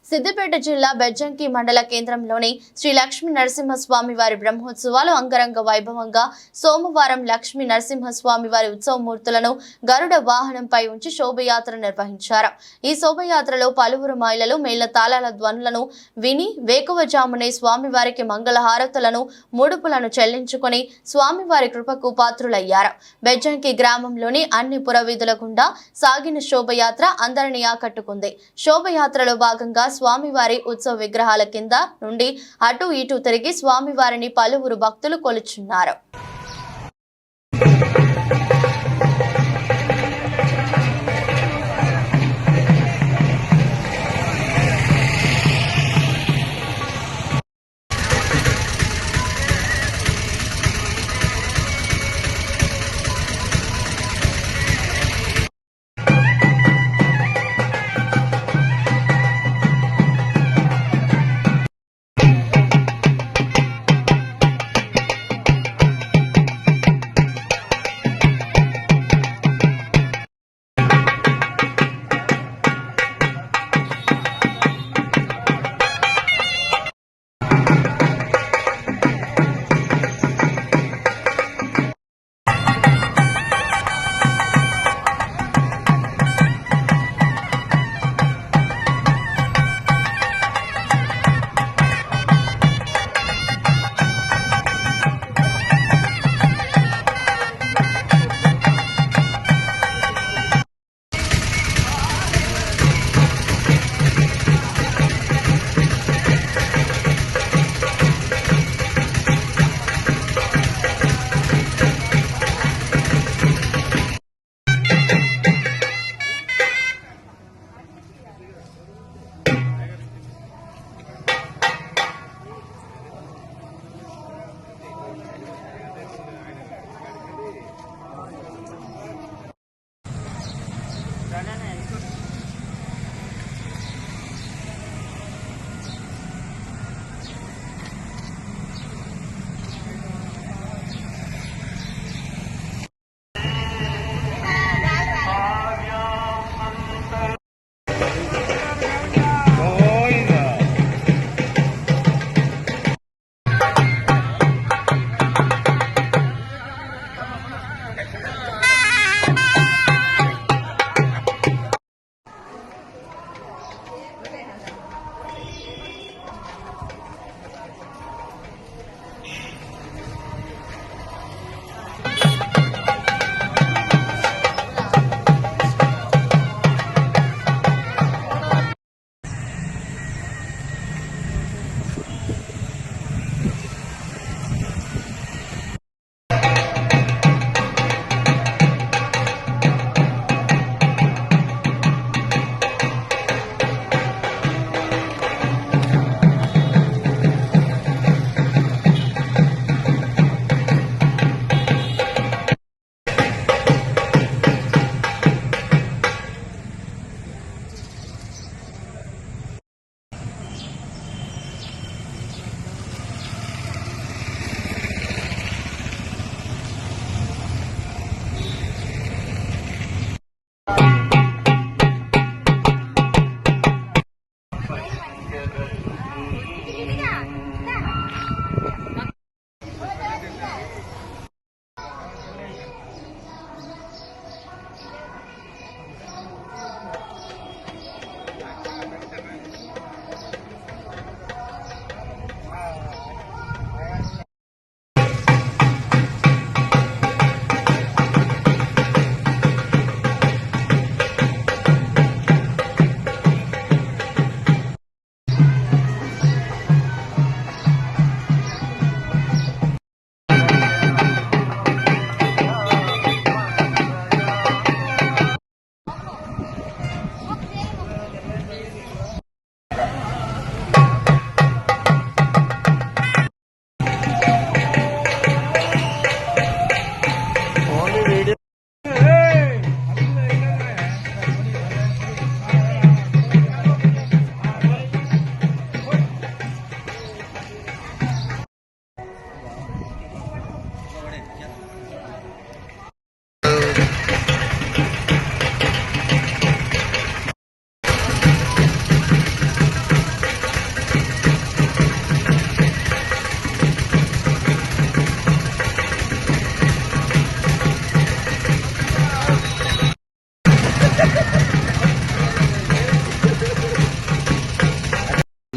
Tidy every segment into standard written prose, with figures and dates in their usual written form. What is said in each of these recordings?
సిద్దిపేట జిల్లా బెజ్జంకి మండల కేంద్రంలోని శ్రీ లక్ష్మీ నరసింహస్వామి వారి బ్రహ్మోత్సవాలు అంగరంగ వైభవంగా సోమవారం లక్ష్మీ నరసింహస్వామి వారి ఉత్సవమూర్తులను గరుడ వాహనంపై ఉంచి శోభయాత్ర నిర్వహించారు. ఈ శోభయాత్రలో పలువురు మహిళలు మేళ్ల తాళాల ధ్వనులను విని వేకువజామునే స్వామివారికి మంగళహారతులను ముడుపులను చెల్లించుకొని స్వామివారి కృపకు పాత్రులయ్యారు. బెజ్జంకి గ్రామంలోని అన్ని పురవీధుల గుండా సాగిన శోభయాత్ర అందరినీ ఆకట్టుకుంది. శోభయాత్రలో భాగంగా స్వామివారి ఉత్సవ విగ్రహాల కింద నుండి అటు ఇటు తిరిగి స్వామివారిని పలువురు భక్తులు కొలుచున్నారు.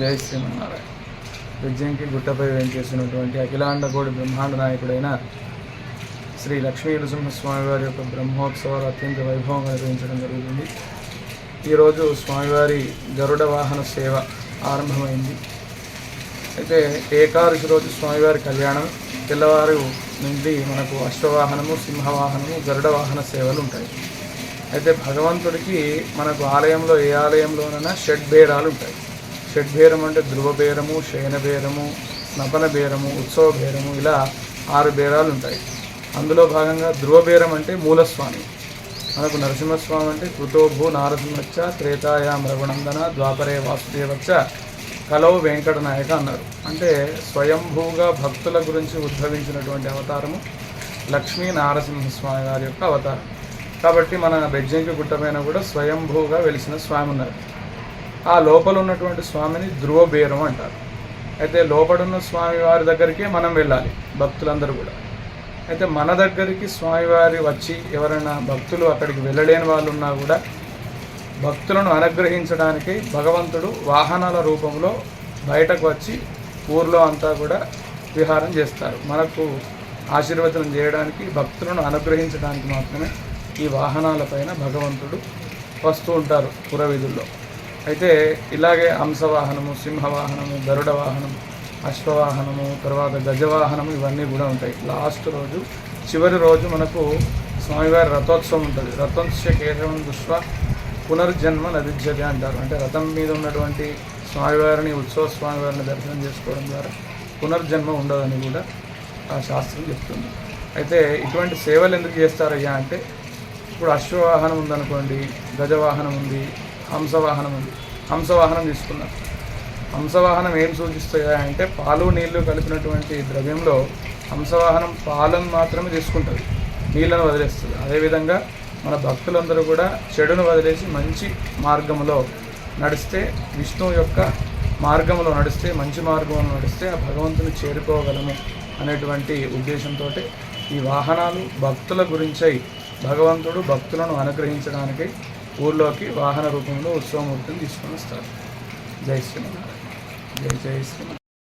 జై శ్రీమన్నారాయణ. విజయంకి గుట్టపై వేంచేసినటువంటి అఖిలాండ కోడి బ్రహ్మాండ నాయకుడైన శ్రీ లక్ష్మీ నరసింహస్వామి వారి యొక్క బ్రహ్మోత్సవాలు అత్యంత వైభవంగా నిర్వహించడం జరుగుతుంది. ఈరోజు స్వామివారి గరుడ వాహన సేవ ఆరంభమైంది. అయితే ఏకాదశి రోజు స్వామివారి కళ్యాణం, తెల్లవారు నుండి మనకు అశ్వవాహనము, సింహవాహనము, గరుడ వాహన సేవలు ఉంటాయి. అయితే భగవంతుడికి మనకు ఆలయంలో ఏ ఆలయంలోనైనా షడ్బేరాలు ఉంటాయి. షడ్బేరం అంటే ధ్రువబేరము, శయనబేరము, నపన బేరము, ఉత్సవ బేరము, ఇలా 6 బేరాలు ఉంటాయి. అందులో భాగంగా ధ్రువబేరం అంటే మూలస్వామి. మనకు నరసింహస్వామి అంటే కృతోభూ నారసింహచ్చ త్రేతాయాం రఘునందన ద్వాపరే వాసుదేవచ్చ కలౌ వెంకటనాయక అన్నారు. అంటే స్వయంభూగా భక్తుల గురించి ఉద్భవించినటువంటి అవతారము లక్ష్మీ నారసింహస్వామి వారి యొక్క అవతారం. కాబట్టి మన బెజ్జంకి గుట్టపైన కూడా స్వయంభూగా వెలిసిన స్వామి ఉన్నారు. ఆ లోపల ఉన్నటువంటి స్వామిని ధ్రువబేరం అంటారు. అయితే లోపడున్న స్వామి వారి దగ్గరికే మనం వెళ్ళాలి భక్తులందరూ కూడా. అయితే మన దగ్గరికి స్వామివారి వచ్చి ఎవరైనా భక్తులు అక్కడికి వెళ్ళలేని వాళ్ళు ఉన్నా కూడా భక్తులను అనుగ్రహించడానికి భగవంతుడు వాహనాల రూపంలో బయటకు వచ్చి ఊర్లో అంతా కూడా విహారం చేస్తారు. మనకు ఆశీర్వచనం చేయడానికి, భక్తులను అనుగ్రహించడానికి మాత్రమే ఈ వాహనాలపైన భగవంతుడు వస్తూ ఉంటారు పురవీధుల్లో. అయితే ఇలాగే హంసవాహనము, సింహవాహనము, గరుడ వాహనము, అశ్వవాహనము, తర్వాత గజవాహనము, ఇవన్నీ కూడా ఉంటాయి. లాస్ట్ రోజు, చివరి రోజు మనకు స్వామివారి రథోత్సవం ఉంటుంది. రథోత్సవ కేశవం దృష్ట్యా పునర్జన్మ నవిద్యతే అంటారు. అంటే రథం మీద ఉన్నటువంటి స్వామివారిని, ఉత్సవ స్వామివారిని దర్శనం చేసుకోవడం ద్వారా పునర్జన్మ ఉండదని కూడా ఆ శాస్త్రం చెప్తుంది. అయితే ఇటువంటి సేవలు ఎందుకు చేస్తారయ్యా అంటే, ఇప్పుడు అశ్వవాహనం ఉందనుకోండి, గజవాహనం ఉంది, హంసవాహనం ఉంది. హంసవాహనం తీసుకున్నాం. హంసవాహనం ఏం సూచిస్తాయా అంటే, పాలు నీళ్లు కలిపినటువంటి ద్రవ్యంలో హంసవాహనం పాలను మాత్రమే తీసుకుంటుంది, నీళ్లను వదిలేస్తుంది. అదేవిధంగా మన భక్తులందరూ కూడా చెడును వదిలేసి మంచి మార్గంలో నడిస్తే, విష్ణువు యొక్క మార్గంలో నడిస్తే, మంచి మార్గంలో నడిస్తే ఆ భగవంతుని చేరుకోగలము అనేటువంటి ఉద్దేశంతో ఈ వాహనాలు భక్తుల గురించై భగవంతుడు భక్తులను అనుగ్రహించడానికి ఊళ్ళోకి వాహన రూపంలో ఉత్సవమూర్తిని తీసుకొని వస్తారు. జై శ్రీమన్నారాయణ. జై జై శ్రీమన్నారాయణ.